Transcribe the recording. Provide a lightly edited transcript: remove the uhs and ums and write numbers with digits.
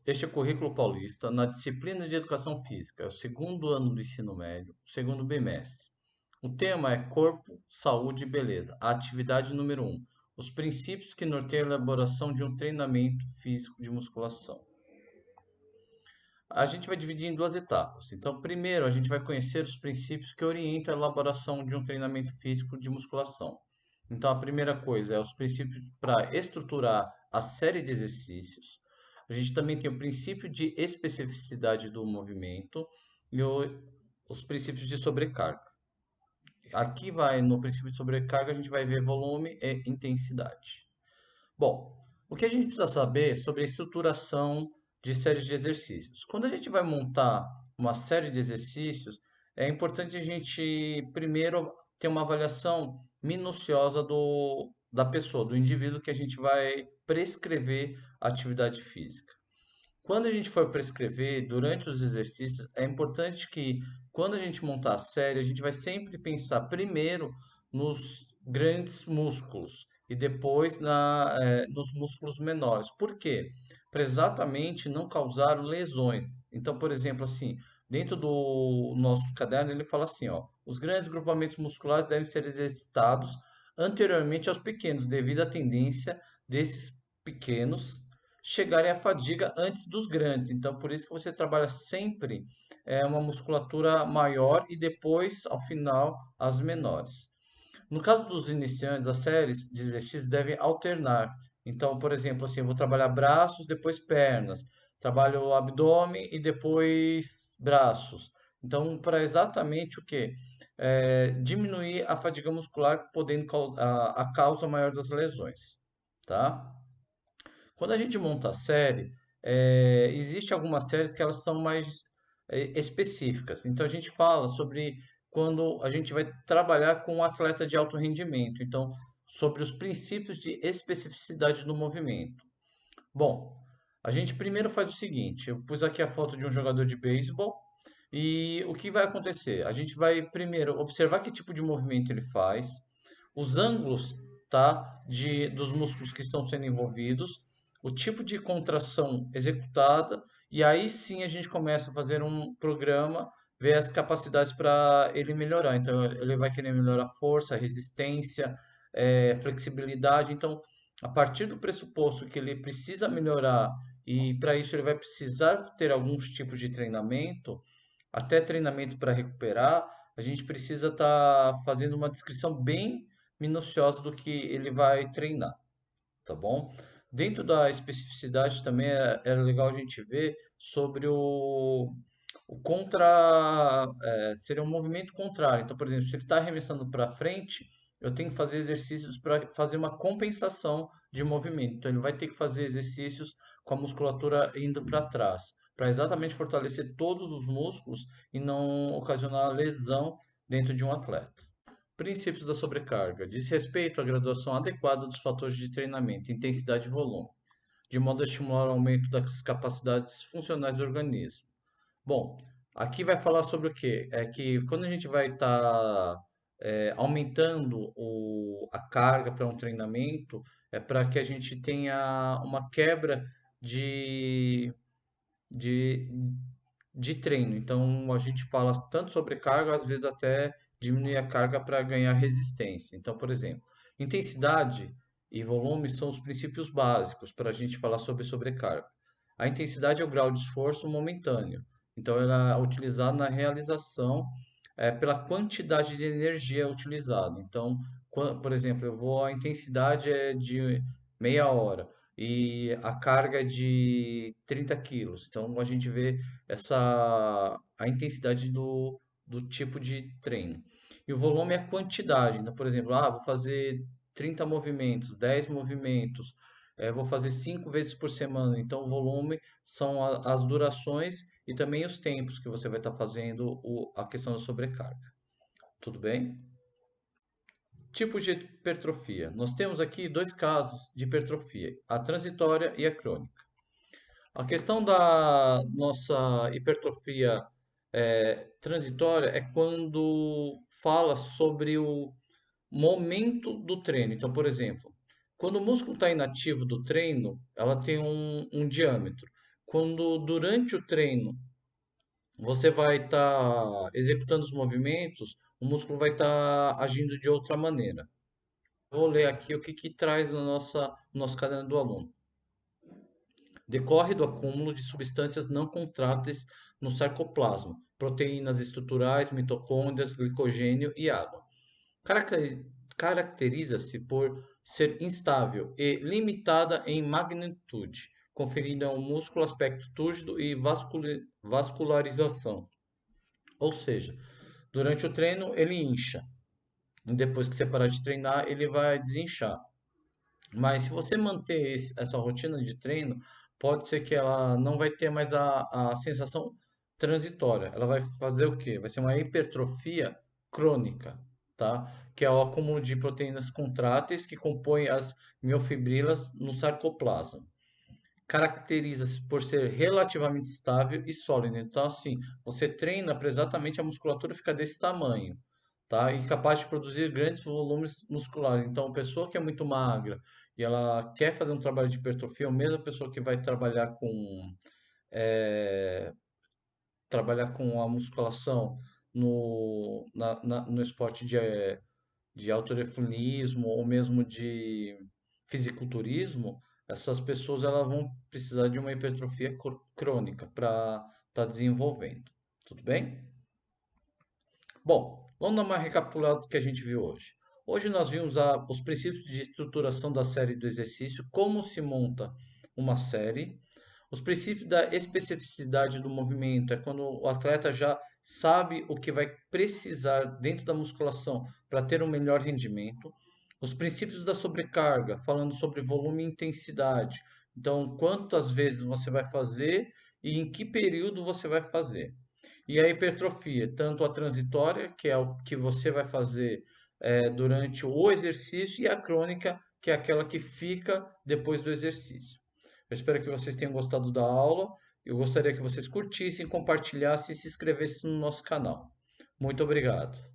Este é o Currículo Paulista, na disciplina de Educação Física, é o segundo ano do ensino médio, segundo bimestre. O tema é Corpo, Saúde e Beleza, a atividade número um, os princípios que norteiam a elaboração de um treinamento físico de musculação. A gente vai dividir em duas etapas. Então, primeiro, a gente vai conhecer os princípios que orientam a elaboração de um treinamento físico de musculação. Então, a primeira coisa é os princípios para estruturar a série de exercícios. A gente também tem o princípio de especificidade do movimento e os princípios de sobrecarga. Aqui vai no princípio de sobrecarga, a gente vai ver volume e intensidade. Bom, o que a gente precisa saber sobre a estruturação de séries de exercícios? Quando a gente vai montar uma série de exercícios, é importante a gente primeiro ter uma avaliação minuciosa da pessoa, do indivíduo que a gente vai prescrever a atividade física. Quando a gente for prescrever durante os exercícios, é importante que quando a gente montar a série, a gente vai sempre pensar primeiro nos grandes músculos e depois nos músculos menores. Por quê? Para exatamente não causar lesões. Então, por exemplo, assim, dentro do nosso caderno, ele fala assim, ó, os grandes grupamentos musculares devem ser exercitados anteriormente aos pequenos, devido à tendência desses pequenos chegarem à fadiga antes dos grandes. Então, por isso que você trabalha sempre uma musculatura maior e depois, ao final, as menores. No caso dos iniciantes, as séries de exercícios devem alternar. Então, por exemplo, assim, eu vou trabalhar braços, depois pernas. Trabalho o abdômen e depois braços. Então, para exatamente o quê? Diminuir a fadiga muscular, podendo a causa maior das lesões, tá? Quando a gente monta a série, existe algumas séries que elas são mais específicas. Então a gente fala sobre quando a gente vai trabalhar com um atleta de alto rendimento. Então, sobre os princípios de especificidade do movimento. Bom, a gente primeiro faz o seguinte: eu pus aqui a foto de um jogador de beisebol. E o que vai acontecer? A gente vai primeiro observar que tipo de movimento ele faz, os ângulos, tá, dos músculos que estão sendo envolvidos, o tipo de contração executada, e aí sim a gente começa a fazer um programa, ver as capacidades para ele melhorar. Então, ele vai querer melhorar força, resistência, flexibilidade. Então, a partir do pressuposto que ele precisa melhorar e para isso ele vai precisar ter alguns tipos de treinamento, até treinamento para recuperar, a gente precisa estar fazendo uma descrição bem minuciosa do que ele vai treinar, tá bom? Dentro da especificidade também era legal a gente ver sobre o contra, seria um movimento contrário. Então, por exemplo, se ele está arremessando para frente, eu tenho que fazer exercícios para fazer uma compensação de movimento. Então, ele vai ter que fazer exercícios com a musculatura indo para trás, para exatamente fortalecer todos os músculos e não ocasionar lesão dentro de um atleta. Princípios da sobrecarga. Diz respeito à graduação adequada dos fatores de treinamento, intensidade e volume, de modo a estimular o aumento das capacidades funcionais do organismo. Bom, aqui vai falar sobre o quê? É que quando a gente vai estar aumentando a carga para um treinamento, é para que a gente tenha uma quebra de, de, de treino. Então, a gente fala tanto sobre carga, às vezes até diminuir a carga para ganhar resistência. Então, por exemplo, intensidade e volume são os princípios básicos para a gente falar sobre sobrecarga. A intensidade é o grau de esforço momentâneo. Então, ela é utilizada na realização pela quantidade de energia utilizada. Então, por exemplo, a intensidade é de meia hora e a carga é de 30 quilos. Então, a gente vê a intensidade do tipo de treino. E o volume é a quantidade. Então, por exemplo, vou fazer 30 movimentos, 10 movimentos, vou fazer 5 vezes por semana. Então, o volume são as durações e também os tempos que você vai estar fazendo a questão da sobrecarga. Tudo bem? Tipos de hipertrofia. Nós temos aqui dois casos de hipertrofia, a transitória e a crônica. A questão da nossa hipertrofia transitória é quando fala sobre o momento do treino. Então, por exemplo, quando o músculo está inativo do treino, ela tem um diâmetro. quando durante o treino você vai estar executando os movimentos, o músculo vai estar agindo de outra maneira. Vou ler aqui o que, que traz no nosso caderno do aluno. Decorre do acúmulo de substâncias não contráteis no sarcoplasma, proteínas estruturais, mitocôndrias, glicogênio e água. Caracteriza-se por ser instável e limitada em magnitude, conferindo ao músculo aspecto túrgido e vascularização. Ou seja, durante o treino ele incha, e depois que você parar de treinar, ele vai desinchar. Mas se você manter essa rotina de treino, pode ser que ela não vai ter mais a sensação transitória. Ela vai fazer o quê? Vai ser uma hipertrofia crônica, tá? Que é o acúmulo de proteínas contráteis que compõem as miofibrilas no sarcoplasma. Caracteriza-se por ser relativamente estável e sólida. Então, assim, você treina para exatamente a musculatura ficar desse tamanho, tá? E capaz de produzir grandes volumes musculares. Então, a pessoa que é muito magra e ela quer fazer um trabalho de hipertrofia, ou mesmo a pessoa que vai eh, trabalhar com a musculação no esporte de halterofilismo ou mesmo de fisiculturismo, essas pessoas elas vão precisar de uma hipertrofia crônica para estar desenvolvendo. Tudo bem? Bom, vamos dar uma recapitulada do que a gente viu hoje. Hoje nós vimos os princípios de estruturação da série do exercício, como se monta uma série, os princípios da especificidade do movimento, é quando o atleta já sabe o que vai precisar dentro da musculação para ter um melhor rendimento. Os princípios da sobrecarga, falando sobre volume e intensidade. Então, quantas vezes você vai fazer e em que período você vai fazer. E a hipertrofia, tanto a transitória, que é o que você vai fazer durante o exercício, e a crônica, que é aquela que fica depois do exercício. Eu espero que vocês tenham gostado da aula. Eu gostaria que vocês curtissem, compartilhassem e se inscrevessem no nosso canal. Muito obrigado.